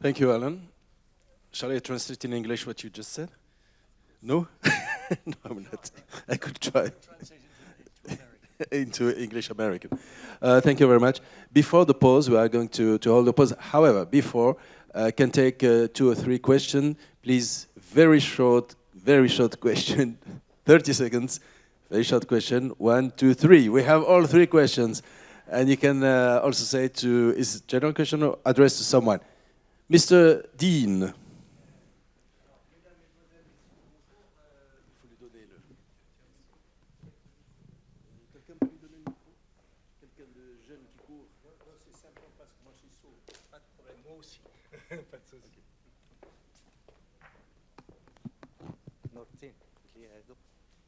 Thank you, Alan. Shall I translate in English what you just said? No? No, I'm not. I could try. Into English American. Thank you very much. Before the pause, we are going to hold the pause. However, before, can take 2 or 3 questions. Please, very short question, 30 seconds. Very short question, 1, 2, 3. We have all 3 questions. And you can also say to, is general question or addressed to someone? Mr. Dean.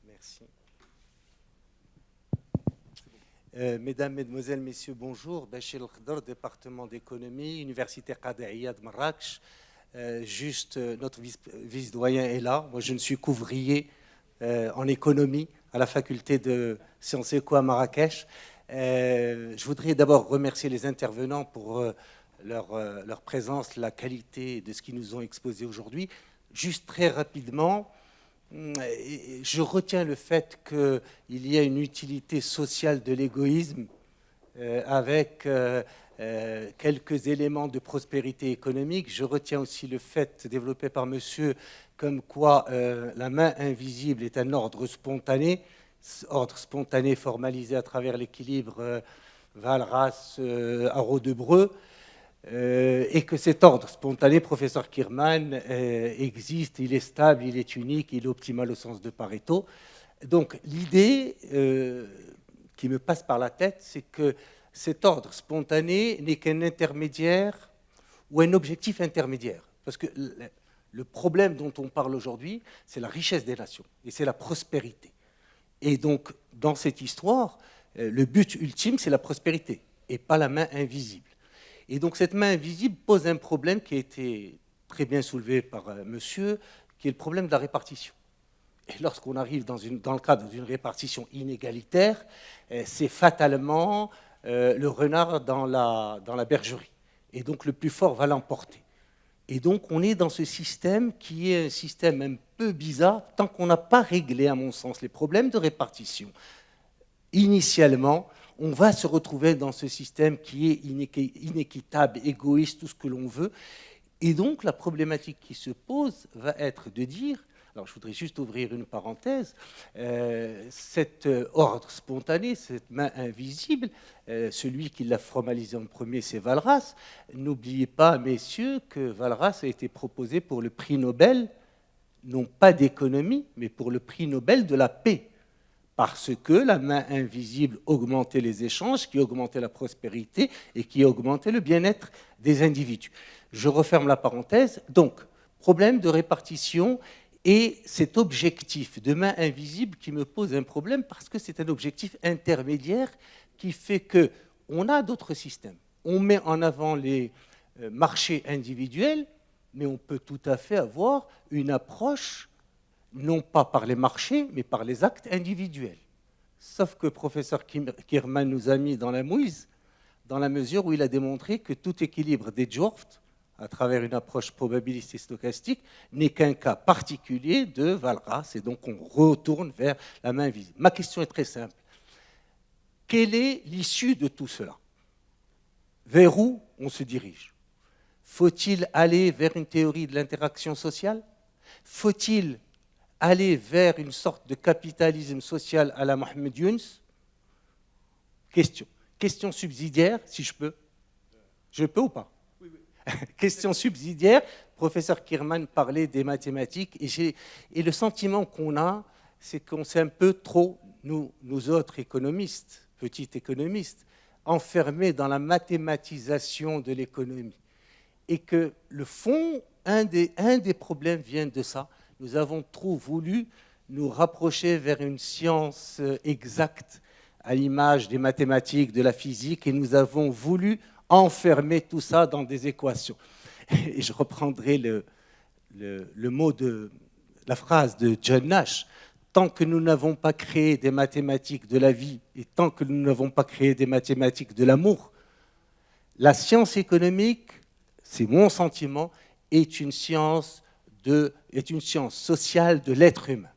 Merci. Mesdames, Mesdemoiselles, Messieurs, bonjour. Bachir El-Khadr, département d'économie, Université Qadéïa de Marrakech. Juste, notre vice-doyen est là. Moi, je ne suis qu'ouvrier en économie à la faculté de sciences éco à Marrakech. Je voudrais d'abord remercier les intervenants pour leur présence, la qualité de ce qu'ils nous ont exposé aujourd'hui. Juste très rapidement, je retiens le fait qu'il y a une utilité sociale de l'égoïsme avec quelques éléments de prospérité économique. Je retiens aussi le fait développé par monsieur comme quoi la main invisible est un ordre spontané formalisé à travers l'équilibre Walras-Haro-Debreu. Et que cet ordre spontané, professeur Kirman, existe, il est stable, il est unique, il est optimal au sens de Pareto. Donc l'idée qui me passe par la tête, c'est que cet ordre spontané n'est qu'un intermédiaire ou un objectif intermédiaire. Parce que le problème dont on parle aujourd'hui, c'est la richesse des nations et c'est la prospérité. Et donc, dans cette histoire, le but ultime, c'est la prospérité et pas la main invisible. Et donc cette main invisible pose un problème qui a été très bien soulevé par monsieur, qui est le problème de la répartition. Et lorsqu'on arrive dans le cadre d'une répartition inégalitaire, c'est fatalement le renard dans la bergerie. Et donc le plus fort va l'emporter. Et donc on est dans ce système qui est un système un peu bizarre, tant qu'on n'a pas réglé, à mon sens, les problèmes de répartition. Initialement, on va se retrouver dans ce système qui est inéquitable, égoïste, tout ce que l'on veut. Et donc, la problématique qui se pose va être de dire, alors je voudrais juste ouvrir une parenthèse, cet ordre spontané, cette main invisible, celui qui l'a formalisé en premier, c'est Walras. N'oubliez pas, messieurs, que Walras a été proposé pour le prix Nobel, non pas d'économie, mais pour le prix Nobel de la paix. Parce que la main invisible augmentait les échanges, qui augmentait la prospérité et qui augmentait le bien-être des individus. Je referme la parenthèse. Donc, problème de répartition et cet objectif de main invisible qui me pose un problème parce que c'est un objectif intermédiaire qui fait qu'on a d'autres systèmes. On met en avant les marchés individuels, mais on peut tout à fait avoir une approche non pas par les marchés, mais par les actes individuels. Sauf que le professeur Kirman nous a mis dans la mouise, dans la mesure où il a démontré que tout équilibre des Djorft, à travers une approche probabiliste et stochastique, n'est qu'un cas particulier de Walras, et donc on retourne vers la main invisible. Ma question est très simple. Quelle est l'issue de tout cela? Vers où on se dirige? Faut-il aller vers une théorie de l'interaction sociale? Faut-il aller vers une sorte de capitalisme social à la Mohamed Younes? Question subsidiaire, si je peux. Je peux ou pas? Oui, oui. Question subsidiaire. Professeur Kirman parlait des mathématiques et le sentiment qu'on a, c'est qu'on s'est un peu trop, nous autres économistes, petits économistes, enfermés dans la mathématisation de l'économie. Et que le fond, un des problèmes vient de ça. Nous avons trop voulu nous rapprocher vers une science exacte à l'image des mathématiques, de la physique, et nous avons voulu enfermer tout ça dans des équations. Et je reprendrai le mot la phrase de John Nash. Tant que nous n'avons pas créé des mathématiques de la vie et tant que nous n'avons pas créé des mathématiques de l'amour, la science économique c'est mon sentiment, est une science sociale de l'être humain.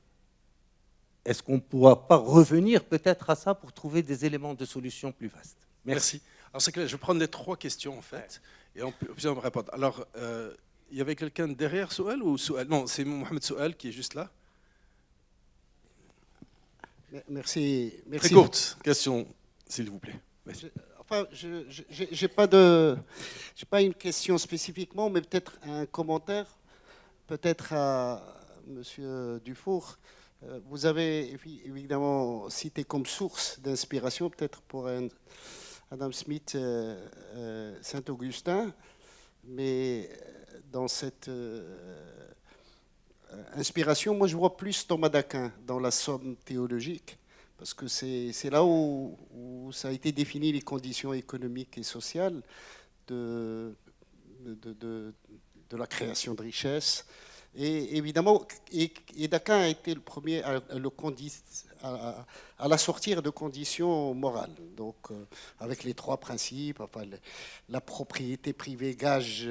Est-ce qu'on ne pourra pas revenir peut-être à ça pour trouver des éléments de solution plus vastes? Merci. Alors c'est clair, je vais prendre les 3 questions en fait, et on peut me répondre. Alors, il y avait quelqu'un derrière Soual ou Soual? Non, c'est Mohamed Soual qui est juste là. Merci. Très courte question, s'il vous plaît. Enfin, j'ai pas une question spécifiquement, mais peut-être un commentaire, peut-être à Monsieur Dufour. Vous avez évidemment cité comme source d'inspiration, peut-être pour Adam Smith, Saint-Augustin, mais dans cette inspiration, moi je vois plus Thomas d'Aquin dans la Somme théologique, parce que c'est là où ça a été défini les conditions économiques et sociales de la création de richesses. Et évidemment, D'Aquin a été le premier à la sortir de conditions morales. Donc, avec les 3 principes, enfin, la propriété privée gage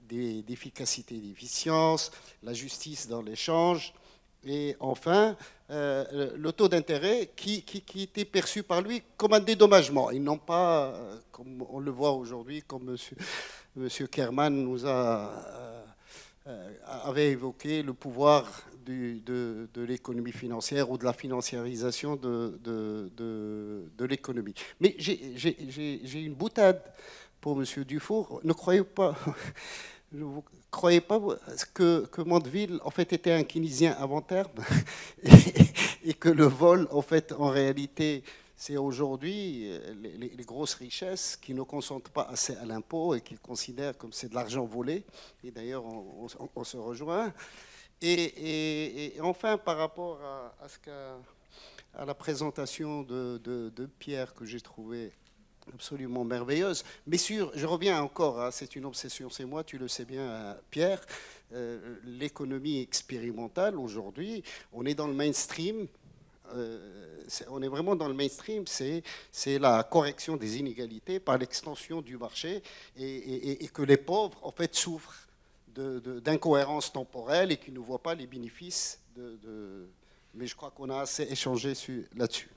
d'efficacité et d'efficience, la justice dans l'échange, et enfin, le taux d'intérêt qui était perçu par lui comme un dédommagement. Ils n'ont pas, comme on le voit aujourd'hui, comme monsieur Kerman nous avait évoqué, le pouvoir de l'économie financière ou de la financiarisation de l'économie. Mais j'ai une boutade pour monsieur Dufour. Ne croyez pas que Mandeville, en fait, était un keynésien avant terme et que le vol, en fait, en réalité, c'est aujourd'hui les grosses richesses qui ne consentent pas assez à l'impôt et qu'ils considèrent comme c'est de l'argent volé. Et d'ailleurs, on se rejoint. Et enfin, par rapport à la présentation de Pierre, que j'ai trouvé absolument merveilleuse. Mais je reviens encore, c'est une obsession, c'est moi, tu le sais bien, Pierre, l'économie expérimentale aujourd'hui, on est dans le mainstream. On est vraiment dans le mainstream, c'est la correction des inégalités par l'extension du marché et que les pauvres, en fait, souffrent d'incohérences temporelles et qui ne voient pas les bénéfices Mais je crois qu'on a assez échangé là-dessus.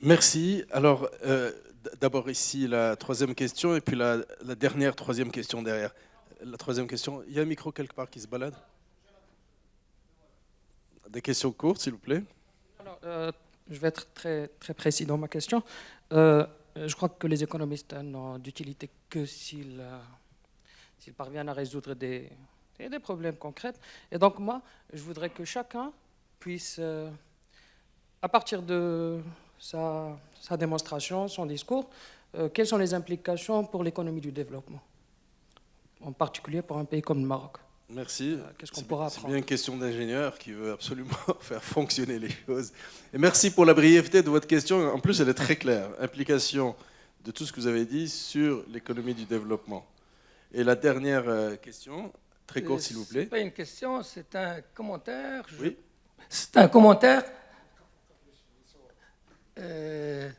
Merci. Alors, d'abord ici, la 3e question, et puis la dernière 3e question derrière. La 3e question, il y a un micro quelque part qui se balade? Des questions courtes, s'il vous plaît. Alors, je vais être très, très précis dans ma question. Je crois que les économistes n'ont d'utilité que s'ils parviennent à résoudre des problèmes concrets. Et donc moi, je voudrais que chacun puisse, à partir de sa démonstration, son discours, quelles sont les implications pour l'économie du développement, en particulier pour un pays comme le Maroc. Merci. Qu'est-ce qu'on pourra apprendre? C'est bien une question d'ingénieur qui veut absolument faire fonctionner les choses. Et merci pour la brièveté de votre question. En plus, elle est très claire. Implication de tout ce que vous avez dit sur l'économie du développement. Et la dernière question, très courte s'il vous plaît. Ce n'est pas une question, c'est un commentaire. Oui. C'est un commentaire. Je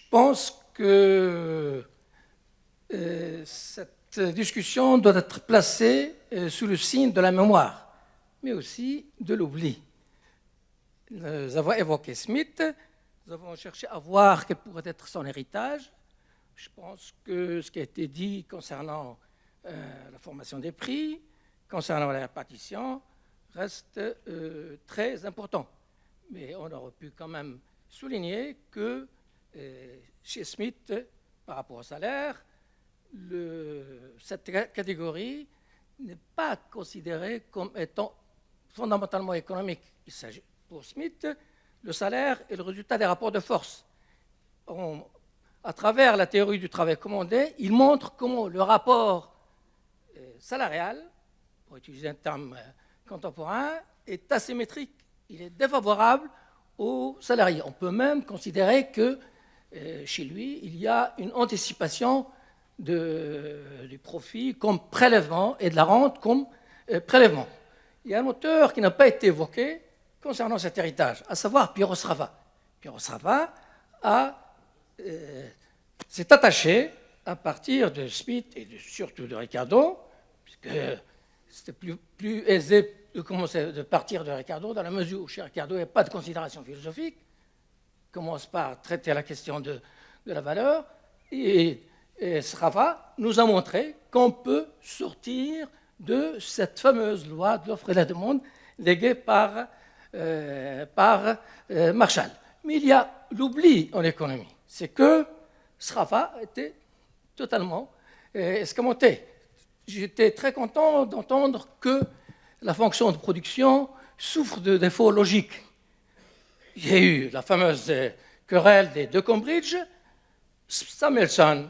pense que cette discussion doit être placée sous le signe de la mémoire, mais aussi de l'oubli. Nous avons évoqué Smith, nous avons cherché à voir quel pourrait être son héritage. Je pense que ce qui a été dit concernant la formation des prix, concernant la répartition, reste très important. Mais on aurait pu quand même souligner que chez Smith, par rapport au salaire, cette catégorie n'est pas considérée comme étant fondamentalement économique. Il s'agit, pour Smith, le salaire est le résultat des rapports de force. À travers la théorie du travail commandé, il montre comment le rapport salarial, pour utiliser un terme contemporain, est asymétrique. Il est défavorable aux salariés. On peut même considérer que chez lui, il y a une anticipation du profit comme prélèvement et de la rente comme prélèvement. Il y a un auteur qui n'a pas été évoqué concernant cet héritage, à savoir Piero Srava. Piero Srava s'est attaché à partir de Smith et surtout de Ricardo, puisque c'était plus aisé de partir de Ricardo, dans la mesure où chez Ricardo, il n'y a pas de considération philosophique. Il commence par traiter la question de la valeur, et Srava nous a montré qu'on peut sortir de cette fameuse loi de l'offre et la demande léguée par Marshall. Mais il y a l'oubli en économie, c'est que Srava était totalement escamoté. J'étais très content d'entendre que la fonction de production souffre de défauts logiques. Il y a eu la fameuse querelle des deux Cambridge. Samuelson,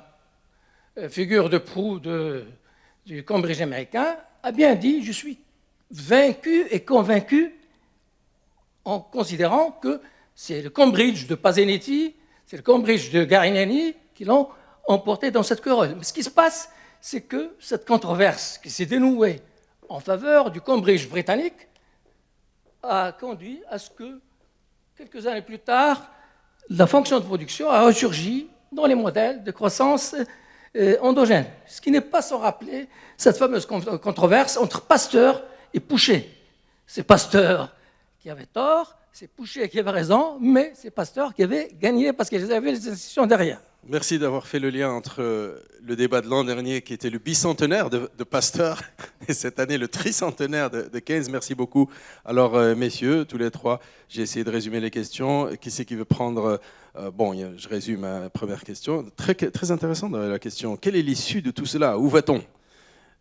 figure de proue du Cambridge américain, a bien dit « Je suis vaincu et convaincu en considérant que c'est le Cambridge de Pazenetti, c'est le Cambridge de Garinani qui l'ont emporté dans cette querelle. » Mais ce qui se passe, c'est que cette controverse qui s'est dénouée en faveur du Cambridge britannique a conduit à ce que, quelques années plus tard, la fonction de production a ressurgi dans les modèles de croissance endogène. Ce qui n'est pas sans rappeler cette fameuse controverse entre Pasteur et Pouchet. C'est Pasteur qui avait tort, c'est Pouchet qui avait raison, mais c'est Pasteur qui avait gagné parce qu'il avait les institutions derrière. Merci d'avoir fait le lien entre le débat de l'an dernier qui était le bicentenaire de Pasteur et cette année le tricentenaire de Keynes. Merci beaucoup. Alors, messieurs, tous les trois, j'ai essayé de résumer les questions. Qui c'est qui veut prendre bon, je résume ma première question. Très intéressante la question. Quelle est l'issue de tout cela? Où va-t-on?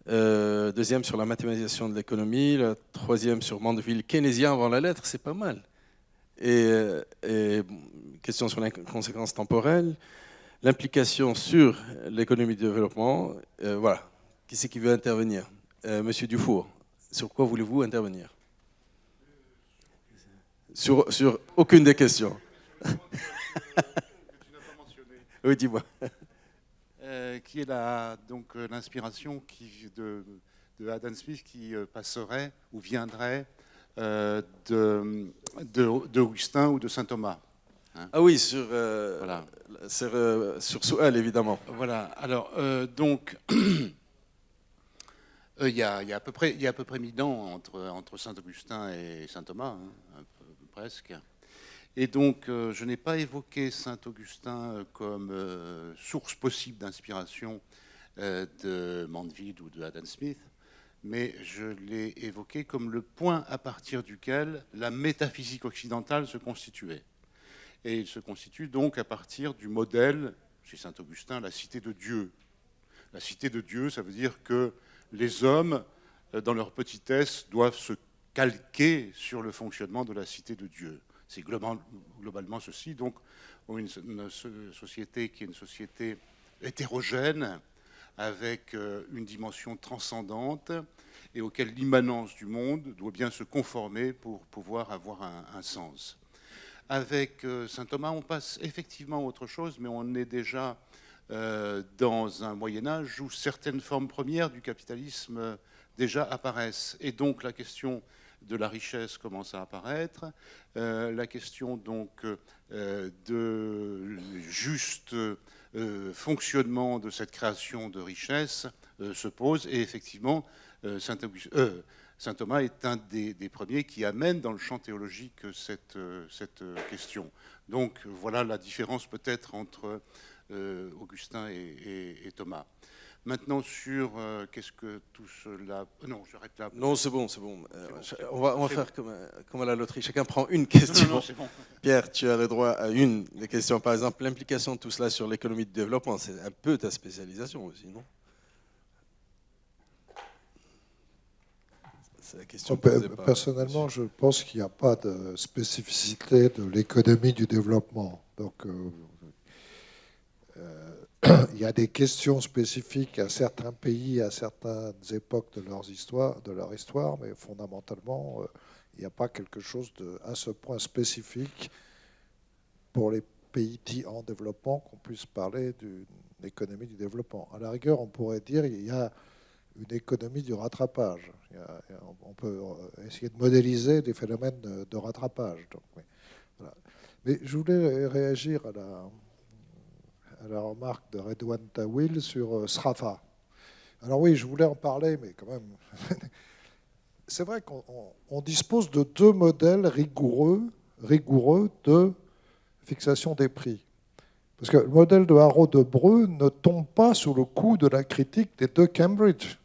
Deuxième sur la mathématisation de l'économie. La troisième sur Mandeville keynésien avant la lettre. C'est pas mal. Et question sur les conséquences temporelles. L'implication sur l'économie du développement, voilà. Qui c'est qui veut intervenir? Monsieur Dufour, sur quoi voulez-vous intervenir? Sur aucune des questions. Oui, dis-moi. Qui est donc l'inspiration de Adam Smith qui passerait ou viendrait d'Augustin ou de saint Thomas. Hein? Ah oui, sur Souhel, évidemment. Voilà. Alors, donc, il y a à peu près 1000 ans entre saint Augustin et saint Thomas, hein, presque. Et donc, je n'ai pas évoqué saint Augustin comme source possible d'inspiration de Mandeville ou de Adam Smith, mais je l'ai évoqué comme le point à partir duquel la métaphysique occidentale se constituait. Et il se constitue donc à partir du modèle, chez saint Augustin, la cité de Dieu. La cité de Dieu, ça veut dire que les hommes, dans leur petitesse, doivent se calquer sur le fonctionnement de la cité de Dieu. C'est globalement ceci, donc une société qui est une société hétérogène, avec une dimension transcendante, et auquel l'immanence du monde doit bien se conformer pour pouvoir avoir un sens. Avec saint Thomas, on passe effectivement à autre chose, mais on est déjà dans un Moyen-Âge où certaines formes premières du capitalisme déjà apparaissent. Et donc la question de la richesse commence à apparaître, la question donc de juste fonctionnement de cette création de richesse se pose, et effectivement saint Thomas est un des premiers qui amène dans le champ théologique cette question. Donc voilà la différence peut-être entre Augustin et Thomas. Maintenant sur qu'est-ce que tout cela... Non, j'arrête là. Non, c'est bon. On va faire comme à la loterie. Chacun prend une question. Non, c'est bon. Pierre, tu as le droit à une des questions. Par exemple, l'implication de tout cela sur l'économie de développement, c'est un peu ta spécialisation aussi, non? C'est la question posée par... Personnellement, je pense qu'il n'y a pas de spécificité de l'économie du développement. Donc, il y a des questions spécifiques à certains pays, à certaines époques de leur histoire, mais fondamentalement, il n'y a pas quelque chose à ce point spécifique pour les pays dits en développement qu'on puisse parler d'une économie du développement. À la rigueur, on pourrait dire qu'il y a une économie du rattrapage. On peut essayer de modéliser des phénomènes de rattrapage. Donc, voilà. Mais je voulais réagir à la remarque de Redouane Tawil sur SRAFA. Alors oui, je voulais en parler, mais quand même, c'est vrai qu'on dispose de deux modèles rigoureux de fixation des prix. Parce que le modèle de Haro de Breu ne tombe pas sous le coup de la critique des deux Cambridge.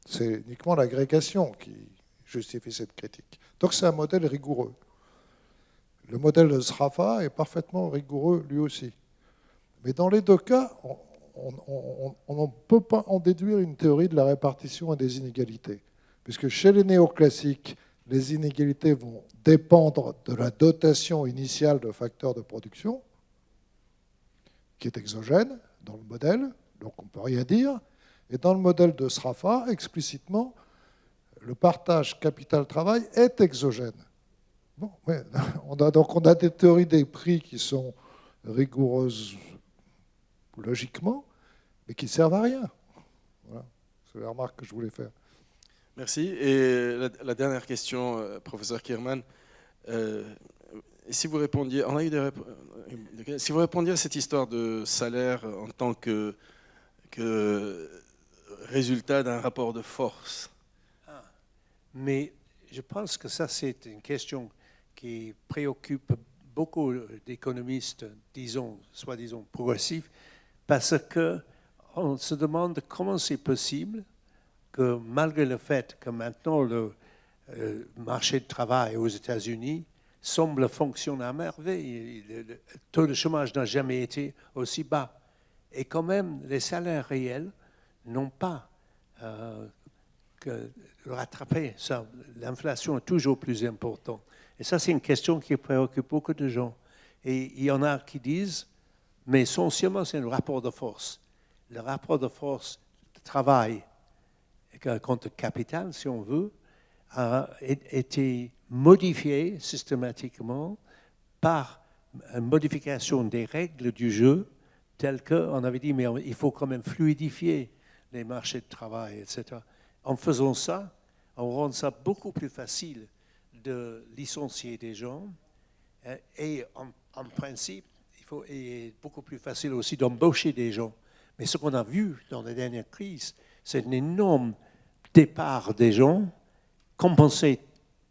C'est uniquement l'agrégation qui justifie cette critique. Donc c'est un modèle rigoureux. Le modèle de SRAFA est parfaitement rigoureux lui aussi. Mais dans les deux cas, on ne peut pas en déduire une théorie de la répartition et des inégalités. Puisque chez les néoclassiques, les inégalités vont dépendre de la dotation initiale de facteurs de production, qui est exogène dans le modèle, donc on ne peut rien dire. Et dans le modèle de SRAFA, explicitement, le partage capital-travail est exogène. Bon, ouais, on a des théories des prix qui sont rigoureuses logiquement, mais qui ne servent à rien. Voilà, c'est la remarque que je voulais faire. Merci. Et la dernière question, professeur Kirman, si vous répondiez, on a eu si vous répondiez à cette histoire de salaire en tant que résultat d'un rapport de force. Mais je pense que ça, c'est une question qui préoccupe beaucoup d'économistes, disons, soi-disant progressifs, parce qu'on se demande comment c'est possible que malgré le fait que maintenant le marché du travail aux États-Unis semble fonctionner à merveille, le taux de chômage n'a jamais été aussi bas. Et quand même, les salaires réels n'ont pas rattrapé ça. L'inflation est toujours plus importante. Et ça, c'est une question qui préoccupe beaucoup de gens. Et il y en a qui disent, mais essentiellement, c'est un rapport de force. Le rapport de force de travail contre capital, si on veut, a été modifié systématiquement par une modification des règles du jeu, telles qu'on avait dit, mais il faut quand même fluidifier les marchés de travail, etc. En faisant ça, on rend ça beaucoup plus facile de licencier des gens et en principe, il est beaucoup plus facile aussi d'embaucher des gens. Mais ce qu'on a vu dans les dernières crises, c'est un énorme départ des gens compensé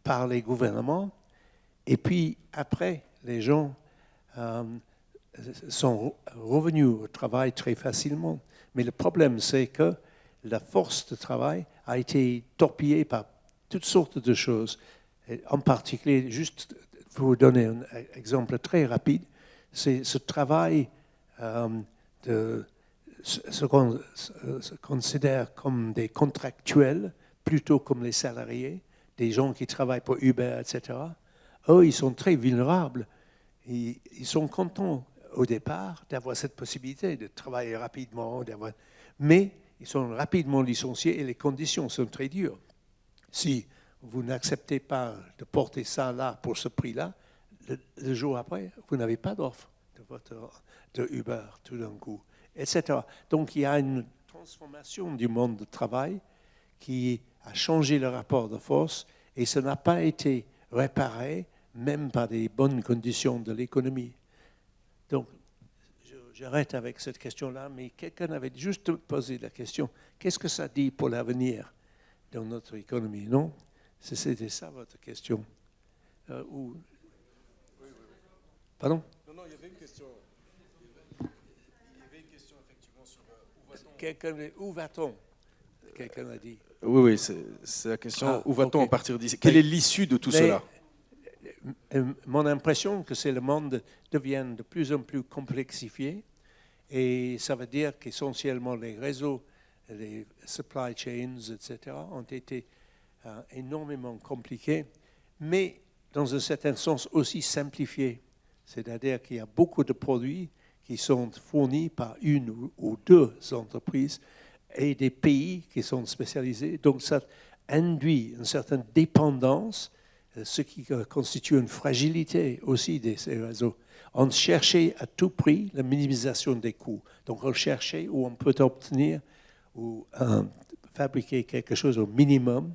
par les gouvernements et puis après, les gens sont revenus au travail très facilement. Mais le problème, c'est que la force de travail a été torpillée par toutes sortes de choses. Et en particulier, juste pour vous donner un exemple très rapide, c'est ce travail de ce qu'on considère comme des contractuels, plutôt comme les salariés, des gens qui travaillent pour Uber, etc. Eux, ils sont très vulnérables. Ils sont contents au départ d'avoir cette possibilité de travailler rapidement, mais ils sont rapidement licenciés et les conditions sont très dures. Si vous n'acceptez pas de porter ça là pour ce prix-là, le jour après, vous n'avez pas d'offre de Uber tout d'un coup, etc. Donc il y a une transformation du monde du travail qui a changé le rapport de force et ça n'a pas été réparé même par des bonnes conditions de l'économie. Donc j'arrête avec cette question-là, mais quelqu'un avait juste posé la question, qu'est-ce que ça dit pour l'avenir dans notre économie, non? C'était ça votre question. Pardon? Non, il y avait une question. Il y avait une question effectivement sur où va-t-on? Quelqu'un a dit. Oui, c'est la question. Où va-t-on à partir d'ici? Quelle est l'issue de tout cela? Mon impression, que c'est le monde devient de plus en plus complexifié et ça veut dire qu'essentiellement les réseaux, les supply chains, etc., ont été énormément compliqués, mais dans un certain sens aussi simplifiés. C'est-à-dire qu'il y a beaucoup de produits qui sont fournis par une ou deux entreprises et des pays qui sont spécialisés. Donc ça induit une certaine dépendance, ce qui constitue une fragilité aussi de ces réseaux. On cherchait à tout prix la minimisation des coûts. Donc on cherchait où on peut obtenir ou fabriquer quelque chose au minimum.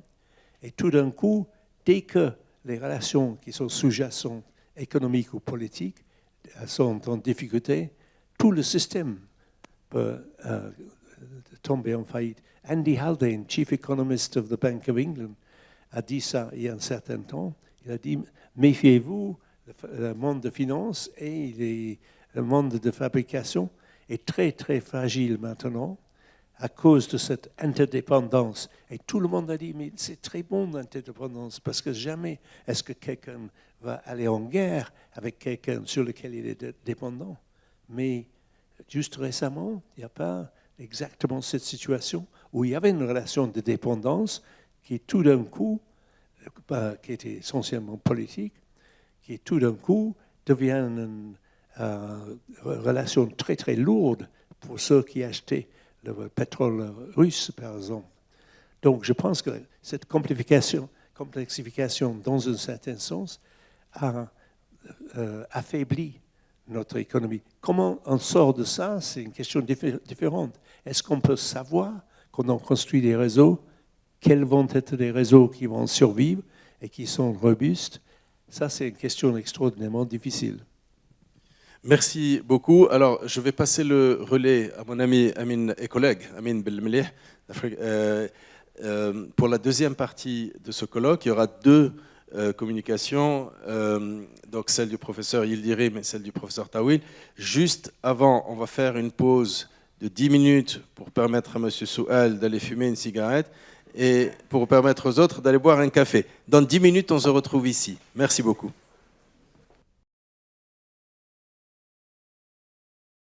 Et tout d'un coup, dès que les relations qui sont sous-jacentes, économiques ou politiques, sont en difficulté, tout le système peut tomber en faillite. Andy Haldane, chief economist of the Bank of England, a dit ça il y a un certain temps. Il a dit, méfiez-vous, le monde de finance et le monde de fabrication est très, très fragile maintenant à cause de cette interdépendance. Et tout le monde a dit, mais c'est très bon l'interdépendance, parce que jamais est-ce que quelqu'un va aller en guerre avec quelqu'un sur lequel il est dépendant. Mais juste récemment, il n'y a pas exactement cette situation où il y avait une relation de dépendance qui tout d'un coup, qui était essentiellement politique, qui tout d'un coup devient une relation très très lourde pour ceux qui achetaient le pétrole russe, par exemple. Donc je pense que cette complexification dans un certain sens, a affaibli notre économie. Comment on sort de ça? C'est une question différente. Est-ce qu'on peut savoir, quand on construit des réseaux, quels vont être les réseaux qui vont survivre et qui sont robustes? Ça, c'est une question extraordinairement difficile. Merci beaucoup. Alors, je vais passer le relais à mon ami Amin et collègue, Amin Belmelih, pour la deuxième partie de ce colloque. Il y aura deux communications, donc celle du professeur Yildirim et celle du professeur Tawil. Juste avant, on va faire une pause de 10 minutes pour permettre à M. Souhal d'aller fumer une cigarette et pour permettre aux autres d'aller boire un café. Dans 10 minutes, on se retrouve ici. Merci beaucoup.